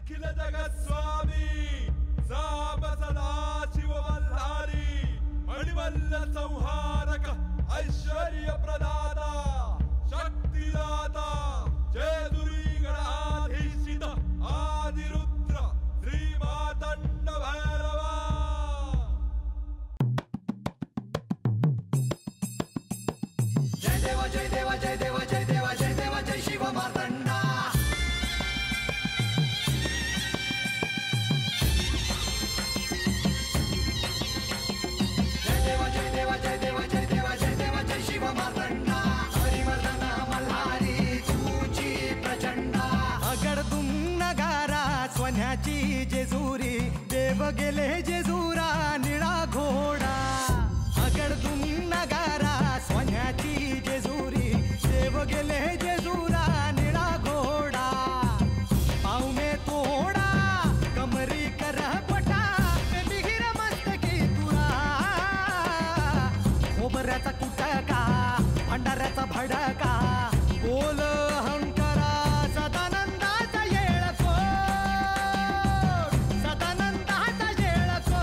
अखिल जगत स्वामी साब सदा शिव मल्हारी मणिमल्ल संहारक ऐश्वर्य प्रदाता शक्तिदाता जय दुरी गणाधीशित आदिरुद्र श्री मातंड भैरवा। जय देवा जय देवा जय देवा जय देवा जय देवा जय शिव मातंडा। जय देवा जय देवा जय देवा जय देवा जय देवा जय शिव मातंडा। हरिवर्धन मल्हारी तुझी प्रचंडा। अगडदुम नगारा सोन्याची जेजुरी देव गेले जेजुरा निळा घोडा। अगडदुम नगारा सोन्याची जेजुरी देव गेले जेजुरा निळा घोडा। पावमे तोडा कमरी कर पटा मिहिर मस्तकी तुरा। खोबऱ्याचा कुटका भंडाऱ्याचा भडका बोल हंकारा सदानंदाचा येळकोट सदानंदाचा येळकोट।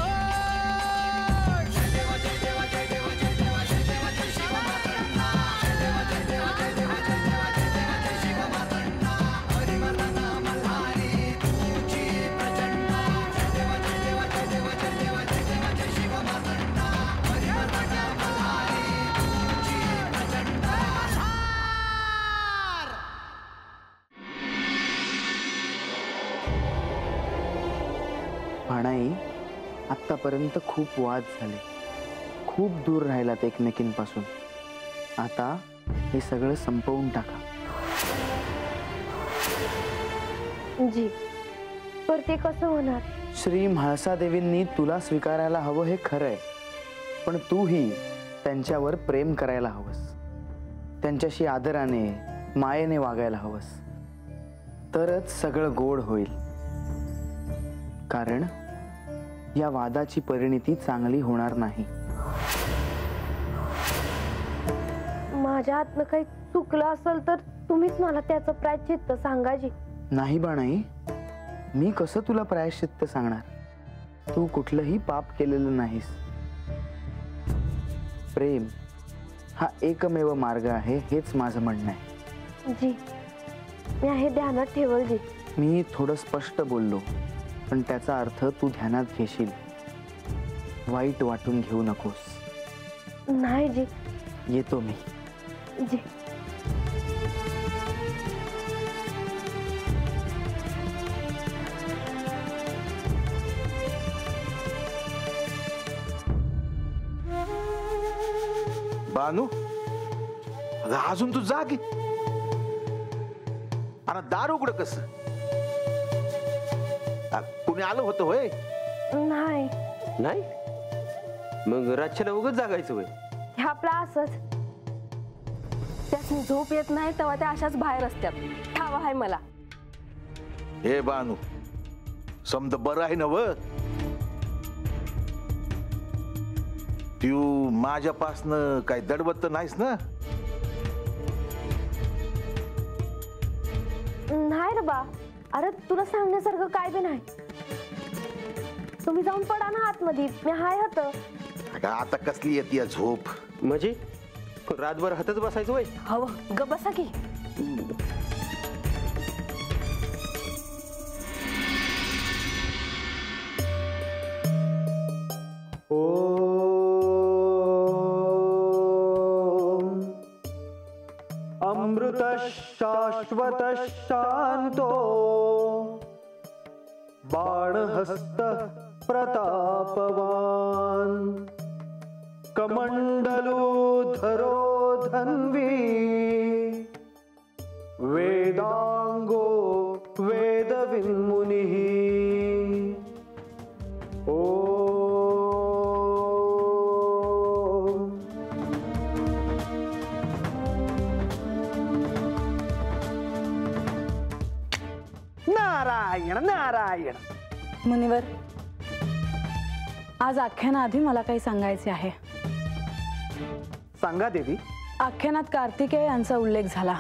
जय देवा जय देवा जय देवा जय देवा जय देवा जय शिव मातंडा। जय देवा जय देवा जय देवा जय देवा जय देवा जय शिव मातंडा। हरिवर्धन मल्हारी तुझी प्रचंडा। जय देवा जय देवा जय देवा जय देवा जय देवा जय शिव मातंडा। हरिवर्धन मल्हारी तुझी प्रचंडा। भाणाई, आत्तापर्यंत खूप वाद झाले, खूप दूर राहिलात एकमेकींपासून. आता हे सगळं संपवून टाका. जी पर ते कसं होणार? श्री म्हाळसादेवींनी तुला स्वीकारायला हवं हे खरंय, पण तूही त्यांच्यावर प्रेम करायला हवंस. त्यांच्याशी आदराने मायेने वागायला हवंस, तरच सगळं गोड होईल. कारण या वादाची परिणिती चांगली होणार नाही. माझ्या हातनं काही चुकलं असेल तर तुम्हीच मला त्याचं प्रायश्चित्त सांगा जी. नाही बाणाई, मी कसं तुला प्रायश्चित्त सांगणार? तू कुठलंही पाप केलेलं नाहीस. प्रेम हा एकमेव मार्ग आहे, हेच माझं म्हणणं आहे. जी मी हे ध्यानात ठेवल जी. मी थोडं स्पष्ट बोललो, पण त्याचा अर्थ तू ध्यानात घेशील. वाईट वाटून घेऊ नकोस. नाही जी. येतो मी. जी बानू, अजून तू जा की. आणि दार उघड कस? कुणी आलं होतं होय? नाही नाही, मग रातच्याला उगाच जागायचं होय? हे आपलं असंच. त्यासनी झोप येत नाही तेव्हा त्या अशाच बाहेर असतात. ठावा आहे मला. हे बानू, समद बरं आहे ना व? तू माझ्यापासनं काही दडबत नाहीस ना? नाही रे बा. अरे तुला सांगण्यासारखं काय बी नाही. तुम्ही जाऊन पडा ना आतमध्ये, मी हाय होत. आता कसली येते झोप? म्हणजे रातभर हातच बसायचं होय? हवं ग बसा की. अमृत शाश्वत शांतो बाणहस्त प्रतापवान कमंडलूधरो धन्वी वेदांगो वेदविन्मुनिः नारायण नारायण. मुनिवर, आज आख्यानाआधी मला काही सांगायचे आहे. सांगा देवी. आख्यानात कार्तिकेय यांचा उल्लेख झाला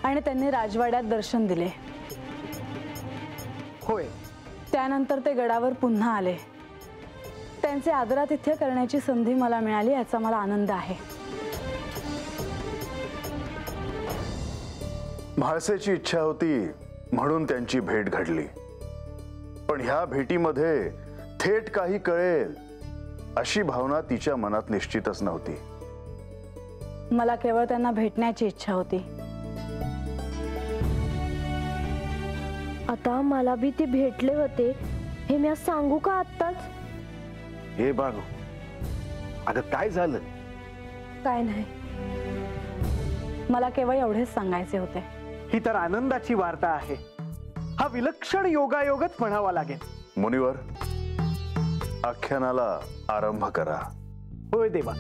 आणि त्यांनी राजवाड्यात दर्शन दिले. होय. त्यानंतर ते गडावर पुन्हा आले. त्यांचे आदरातिथ्य करण्याची संधी मला मिळाली याचा मला आनंद आहे. म्हाळसेची इच्छा होती म्हणून त्यांची भेट घडली. पण ह्या भेटीमध्ये थेट काही कळेल अशी भावना तिच्या मनात निश्चितच नव्हती. मला केवळ त्यांना भेटण्याची इच्छा होती. आता मला बी ते भेटले होते हे मी आज सांगू का आत्ताच? हे बानू, अगं काय झालं? काय नाही, मला केवळ एवढेच सांगायचे होते. ही तर आनंदाची वार्ता आहे. हा विलक्षण योगायोगच म्हणावा लागेल. मुनिवर, आख्यानाला आरंभ करा. होय देवा.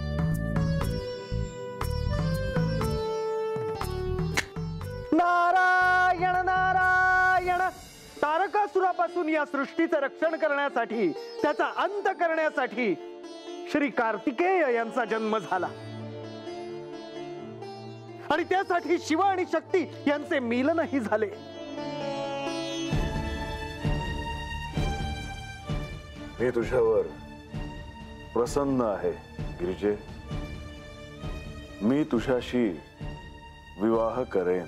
नारायण नारायण. तारकासुरापासून या सृष्टीचं रक्षण करण्यासाठी, त्याचा अंत करण्यासाठी श्री कार्तिकेय यांचा जन्म झाला. आणि त्यासाठी शिव आणि शक्ती यांचे मिलनही झाले. मी तुझ्यावर प्रसन्न आहे गिरिजे. मी तुझ्याशी विवाह करेन.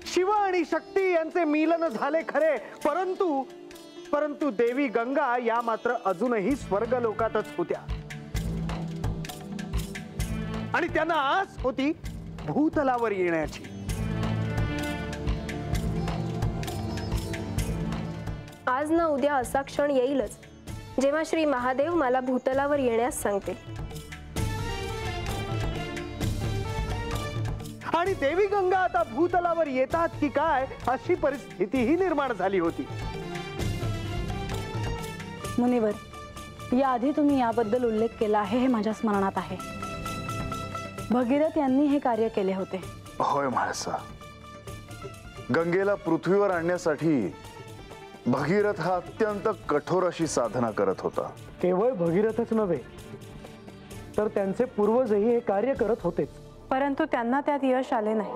शिव आणि शक्ती यांचे मिलन झाले खरे, परंतु देवी गंगा या मात्र अजूनही स्वर्ग लोकातच होत्या. आणि त्यांना आस होती भूतलावर येण्याची. आज ना उद्या असा क्षण येईलच जेव्हा श्री महादेव मला भूतलावर येण्यास सांगते. आणि देवी गंगा आता भूतलावर येतात की काय अशी परिस्थितीही निर्माण झाली होती. मुनिवर, याआधी तुम्ही याबद्दल उल्लेख केला आहे हे माझ्या स्मरणात आहे. भगीरथ यांनी हे कार्य केले होते. होय म्हाळसा. गंगेला पृथ्वीवर आणण्यासाठी भगीरथ हा अत्यंत कठोर अशी साधना करत होता. केवळ भगीरथच नव्हे तर त्यांचे पूर्वजही हे कार्य करत होतेच. परंतु त्यांना त्यात यश आले नाही.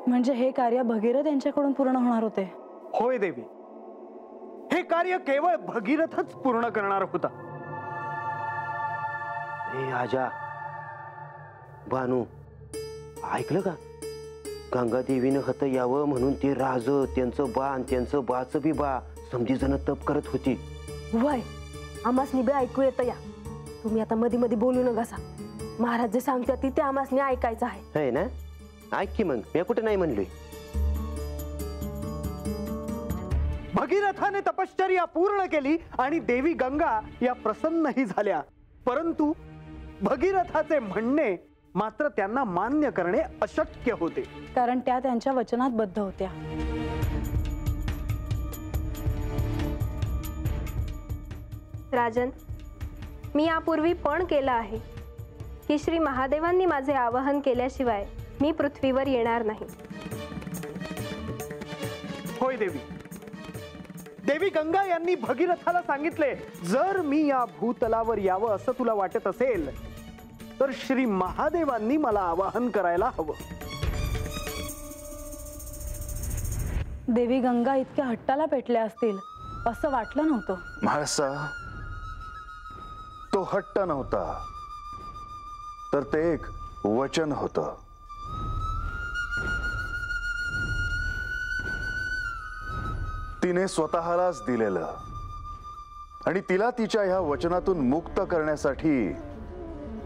म्हणजे हे कार्य भगीरथ यांच्याकडून पूर्ण होणार होते. होय देवी, हे कार्य केवळ भगीरथच पूर्ण करणार होता. हे आजा, बानू, ऐकलं का? गंगादेवीनं हत यावं म्हणून ते राज, त्यांचं बा आणि त्यांचं बाच बी बा समधी जण तप करत होती. वय आमासनी बी ऐकू येतं. या तुम्ही आता मध्ये मध्ये बोलू नका. महाराज जे सांगतात ते आमासनी ऐकायचं आहे. है ना? ऐक की मग, मी कुठे नाही म्हणलोय. भगीरथाने तपश्चर्या पूर्ण केली आणि देवी गंगा या प्रसन्नही झाल्या. परंतु भगीरथाचे म्हणणे मात्र त्यांना मान्य करणे अशक्य होते. कारण त्या त्यांच्या वचनात बद्ध होत्या. राजन, मी यापूर्वी पण केलं आहे की श्री महादेवांनी माझे आवाहन केल्याशिवाय मी पृथ्वीवर येणार नाही. होय देवी. देवी गंगा यांनी भगीरथाला सांगितले, जर मी या भूतलावर यावं असं तुला वाटत असेल तर श्री महादेवांनी मला आवाहन करायला हवं. देवी गंगा इतक्या हट्टाला पेटल्या असतील असं वाटलं नव्हतं. म्हाळसा, तो हट्ट नव्हता तर ते एक वचन होतं. तिने स्वतःलाच दिलेलं आणि तिला तिच्या ह्या वचनातून मुक्त करण्यासाठी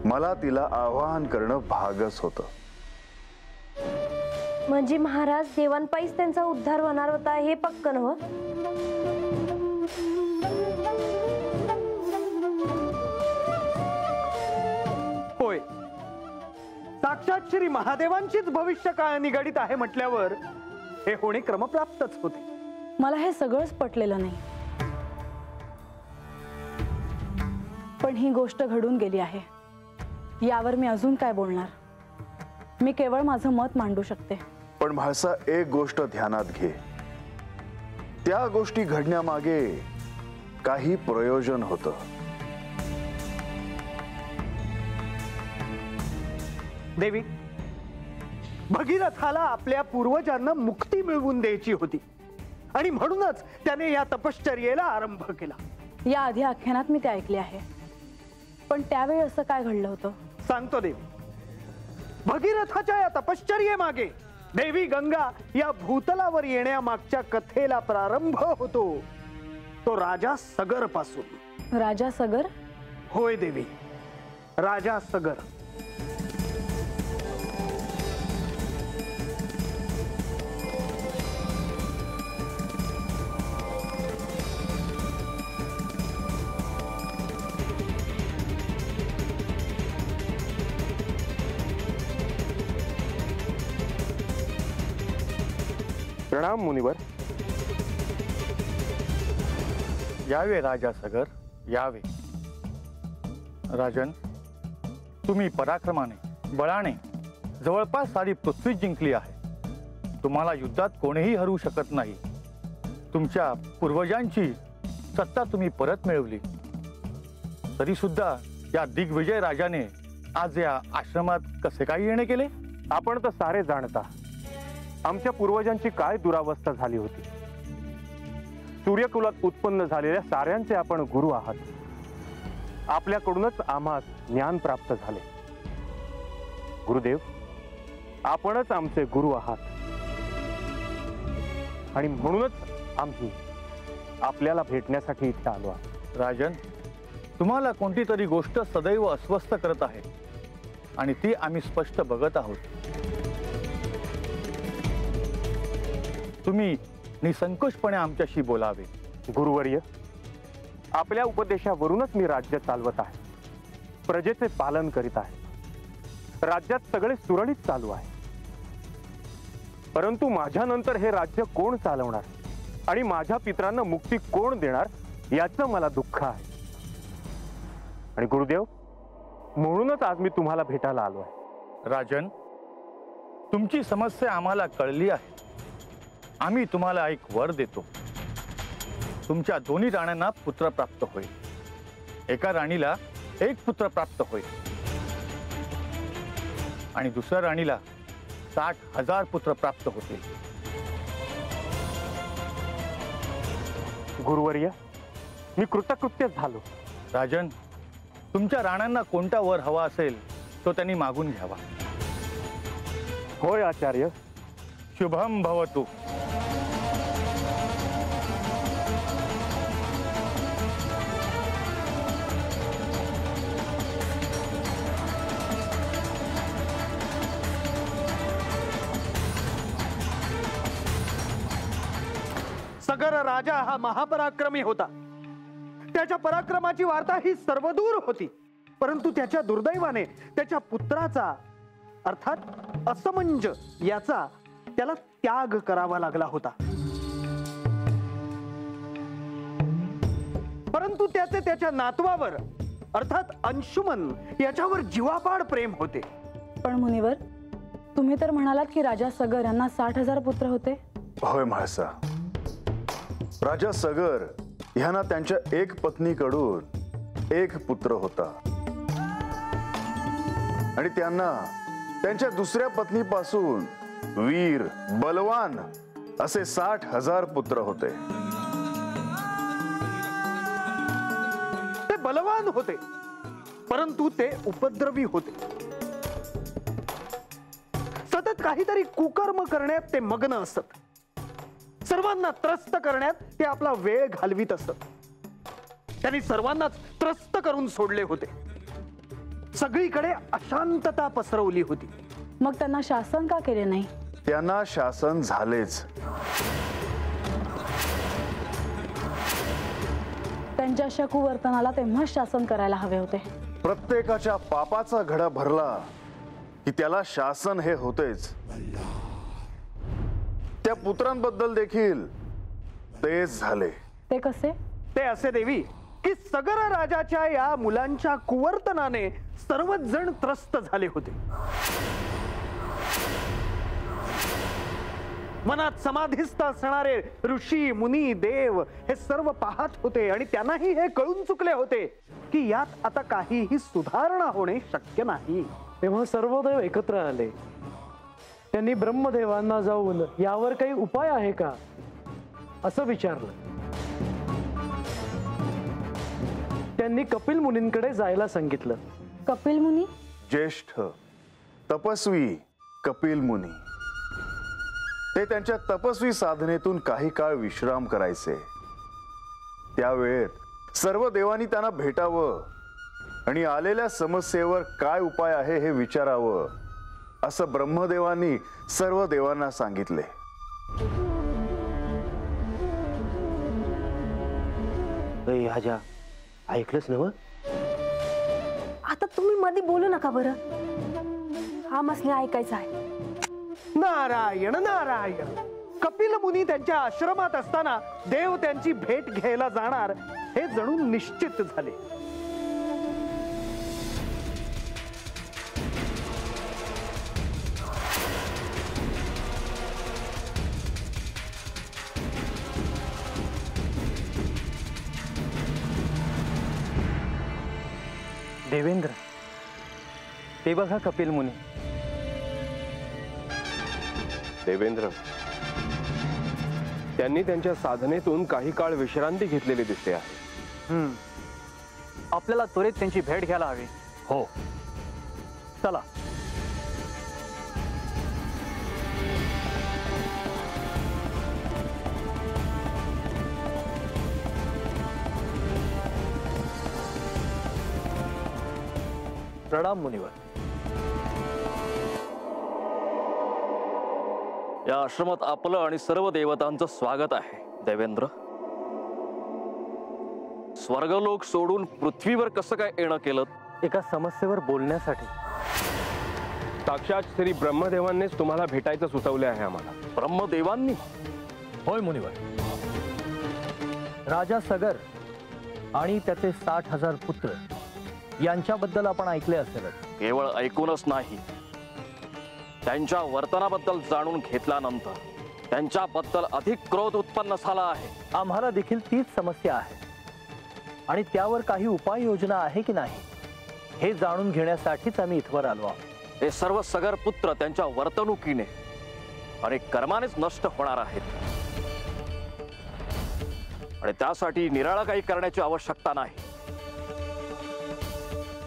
मला तिला आवाहन करणं भागच होतं. म्हणजे महाराज देवांपायीच त्यांचा उद्धार होणार होता हे पक्क नव्ह? होय. साक्षात श्री महादेवांचीच भविष्य काळ निगडित आहे म्हटल्यावर हे होणे क्रमप्राप्तच होते. मला हे सगळंच पटलेलं नाही. पण ही गोष्ट घडून गेली आहे. यावर मी अजून काय बोलणार? मी केवळ माझं मत मांडू शकते. पण म्हाळसा, एक गोष्ट ध्यानात घे. त्या गोष्टी घडण्यामागे काही प्रयोजन होतं. देवी, भगीरथाला आपल्या पूर्वजांना मुक्ती मिळवून द्यायची होती आणि म्हणूनच त्याने या तपश्चर्येला आरंभ केला. या आधी आख्यानात मी ते ऐकले आहे, पण त्यावेळी असं काय घडलं होतं? सांगतो देवी. भगीरथाच्या या तपश्चर्येमागे देवी गंगा या भूतलावर येण्यामागच्या कथेला प्रारंभ होतो तो राजा सगर पासून. राजा सगर? होय देवी, राजा सगर. प्रणाम मुनिवर. यावे राजा सगर, यावे. राजन, तुम्ही पराक्रमाने बळाने जवळपास सारी पृथ्वी जिंकली आहे. तुम्हाला युद्धात कोणीही हरवू शकत नाही. तुमच्या पूर्वजांची सत्ता तुम्ही परत मिळवली. तरी सुद्धा या दिग्विजय राजाने आज या आश्रमात कसे काय येणे केले? आपण तर सारे जाणता आमच्या पूर्वजांची काय दुरावस्था झाली होती. सूर्यकुलात उत्पन्न झालेल्या साऱ्यांचे आपण गुरु आहात. आपल्याकडूनच आम्हास ज्ञान प्राप्त झाले. गुरुदेव, आपणच आमचे गुरु आहात आणि म्हणूनच आम्ही आपल्याला भेटण्यासाठी इथे आलो आहोत. राजन, तुम्हाला कोणती तरी गोष्ट सदैव अस्वस्थ करत आहे आणि ती आम्ही स्पष्ट बघत आहोत. तुम्ही निसंकोचपणे आमच्याशी बोलावे. गुरुवर्य, आपल्या उपदेशावरूनच मी राज्य चालवत आहे. प्रजेचे पालन करीत आहे. राज्यात सगळे सुरळीत चालू आहे. परंतु माझ्यानंतर हे राज्य कोण चालवणार आणि माझ्या पितरांना मुक्ती कोण देणार याचं मला दुःख आहे. आणि गुरुदेव, म्हणूनच आज मी तुम्हाला भेटायला आलो आहे. राजन, तुमची समस्या आम्हाला कळली आहे. आम्ही तुम्हाला एक वर देतो. तुमच्या दोन्ही राण्यांना पुत्र प्राप्त होईल. एका राणीला एक पुत्र प्राप्त होईल आणि दुसऱ्या राणीला 60,000 पुत्र प्राप्त होतील. गुरुवर्य, मी कृतकृत्य झालो. राजन, तुमच्या राण्यांना कोणता वर हवा असेल तो त्यांनी मागून घ्यावा. होय आचार्य. शुभम भवतु. सगर राजा हा महापराक्रमी होता. त्याच्या पराक्रमाची वार्ता ही सर्वदूर होती. परंतु त्याच्या दुर्दैवाने त्याच्या पुत्राचा अर्थात असमंज याचा त्याला त्याग करावा लागला होता. परंतु त्याचे त्याच्या नातवावर अर्थात अंशुमन याच्यावर जीवापाड प्रेम होते. पण मुनिवर, तुम्ही तर म्हणालात की राजा सगर यांना 60,000 पुत्र होते. होय म्हाळसा. राजा सगर ह्यांना त्यांच्या एक पत्नीकडून एक पुत्र होता आणि त्यांना त्यांच्या दुसऱ्या पत्नीपासून वीर बलवान असे 60,000 पुत्र होते. ते बलवान होते, परंतु ते उपद्रवी होते. सतत काहीतरी कुकर्म करण्यात ते मग्न असत. सर्वांना त्रस्त करण्यात ते आपला वेळ घालवित असत. त्यांनी सर्वांनाच त्रस्त करून सोडले होते. सगळीकडे अशांतता पसरवली होती. मग त्यांना शासन का केले नाही? त्यांना शासन झालेच. त्यांच्या अशा कुवर्तनाला तेव्हाच शासन करायला हवे होते. प्रत्येकाच्या पापाचा घडा भरला की त्याला शासन हे होतेच. त्या पुत्रांबद्दल देखील तेच झाले. ते कसे? ते असे देवी की सगर राजाच्या या मुलांच्या कुवर्तनाने सर्वच जण त्रस्त झाले होते. मनात समाधिस्थ असणारे ऋषी मुनी देव हे सर्व पाहत होते आणि त्यांनाही हे कळून चुकले होते की यात आता काहीही सुधारणा होणे शक्य नाही. तेव्हा सर्व देव एकत्र आले. त्यांनी ब्रह्मदेवांना जाऊन यावर काही उपाय आहे का असं विचारलं. त्यांनी कपिल मुनींकडे जायला सांगितलं. कपिल मुनी? ज्येष्ठ तपस्वी कपिल मुनी. ते त्यांच्या तपस्वी साधनेतून काही काळ विश्राम करायचे. त्यावेळेत सर्व देवांनी त्यांना भेटावं आणि आलेल्या समस्येवर काय उपाय आहे हे विचारावं असं ब्रह्मदेवांनी सर्व देवांना सांगितले. ह्याच्या ऐकलंच ना? आता तुम्ही मध्ये बोलू नका बरं. हा मसले ऐकायचा आहे. नारायण नारायण. कपिल मुनी त्यांच्या आश्रमात असताना देव त्यांची भेट घ्यायला जाणार हे जणू निश्चित झाले. देवेंद्र, ते बघा कपिल मुनी. देवेंद्र, त्यांनी त्यांच्या साधनेतून काही काळ विश्रांती घेतलेली दिसते आहे. आपल्याला त्वरित त्यांची भेट घ्यायला हवी. हो, चला. प्रणाम मुनिवर. या आश्रमात आपलं आणि सर्व देवतांचं स्वागत आहे. देवेंद्र, स्वर्गलोक सोडून पृथ्वीवर कसं काय येणं केलं? एका समस्येवर बोलण्यासाठी. साक्षात श्री ब्रह्मदेवांनीच तुम्हाला भेटायचं सुचवले आहे आम्हाला. ब्रह्मदेवांनी? होय मुनिवर. राजा सगर आणि त्याचे 60,000 पुत्र यांच्याबद्दल आपण ऐकले असेलच. केवळ ऐकूनच नाही, त्यांच्या वर्तनाबद्दल जाणून घेतल्यानंतर त्यांच्याबद्दल अधिक क्रोध उत्पन्न झाला आहे. आम्हाला देखील तीच समस्या आहे आणि त्यावर काही उपाययोजना आहे की नाही हे जाणून घेण्यासाठीच आम्ही इथवर आलो आहोत. हे सर्व सगर पुत्र त्यांच्या वर्तणुकीने आणि कर्मानेच नष्ट होणार आहेत आणि त्यासाठी निराळा काही करण्याची आवश्यकता नाही.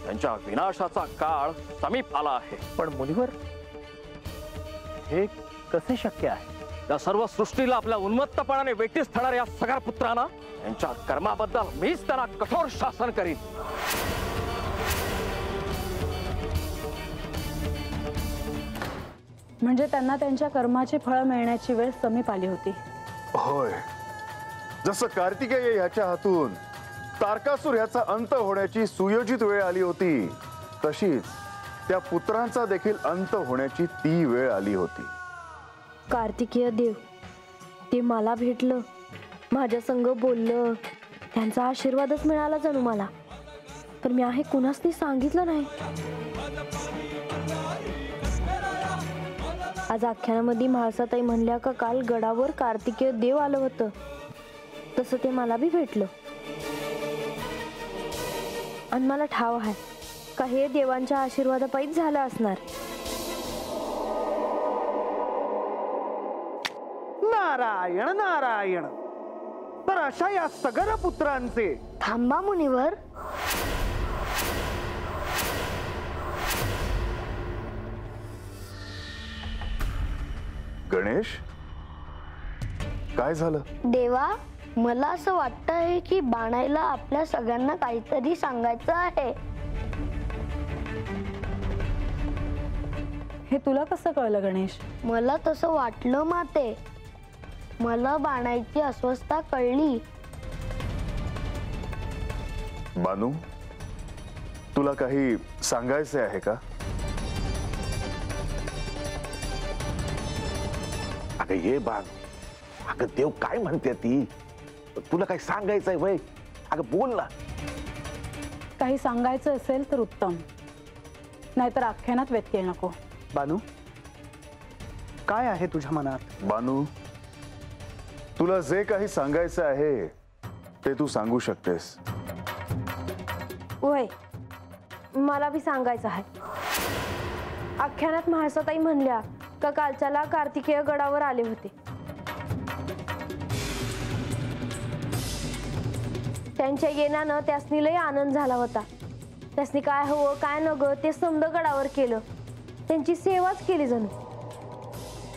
त्यांच्या विनाशाचा काळ समीप आला आहे. पण मुनिवर, हे कसे शक्य आहे? या सर्व सृष्टीला आपल्या उन्मत्तपणाने वेठीस ठरणाऱ्या या सगर पुत्रांना त्यांच्या कर्माबद्दल मीच त्यांना कठोर शासन करीन. म्हणजे त्यांना त्यांच्या कर्माची फळं मिळण्याची वेळ समीप आली होती. होय, जसं कार्तिकेय ह्याच्या हातून तारकासूर ह्याचा अंत होण्याची सुयोजित वेळ आली होती, तशीच त्या पुत्रांचा देखील अंत होण्याची ती वेळ आली होती. कार्तिकेय देव ते मला भेटलं, माझ्या संग बोललं, त्यांचा आशीर्वादच मिळाला जणू मला. तर मी आहे कुणाच ते सांगितलं नाही. आज आख्यानामध्ये म्हाळसाताई म्हणल्या का काल गडावर कार्तिकेय देव आलं होतं, तसं ते मला बी भेटलं. आणि मला ठाव आहे का हे देवांच्या आशीर्वादापायीच झालं असणार. नारायण नारायण. तर अशा या सगर पुत्रांचे. थांबा मुनिवर. गणेश, काय झालं? देवा, मला असं वाटत आहे की बाणाईला आपल्या सगळ्यांना काहीतरी सांगायचं आहे. हे तुला कसं कळलं गणेश? मला तसं वाटलं माते. मला बाणाईची अस्वस्थता कळली. बानू, तुला काही सांगायचे आहे का? अगं ये बाग, अगं देव काय म्हणते ती? तुला काही सांगायचंय वय? अगं बोल ना. काही सांगायचं असेल तर उत्तम, नाहीतर आख्यानात व्यत्यय नको. बानू, काय आहे तुझ्या मनात? बानू, तुला जे काही सांगायचं आहे ते तू सांगू शकतेस. वय मला बी सांगायचं आहे. आख्यानात म्हाळसाताई म्हणल्या का कालच्याला कार्तिकेय गडावर आले होते. त्यांच्या येण्यानं त्यासनी लय आनंद झाला होता. त्यासनी काय हवं काय न ग ते समद गडावर केलं. त्यांची सेवाच केली जणू.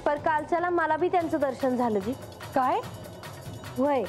पर कालच्याला मला बी त्यांचं दर्शन झालं जी. काय? वय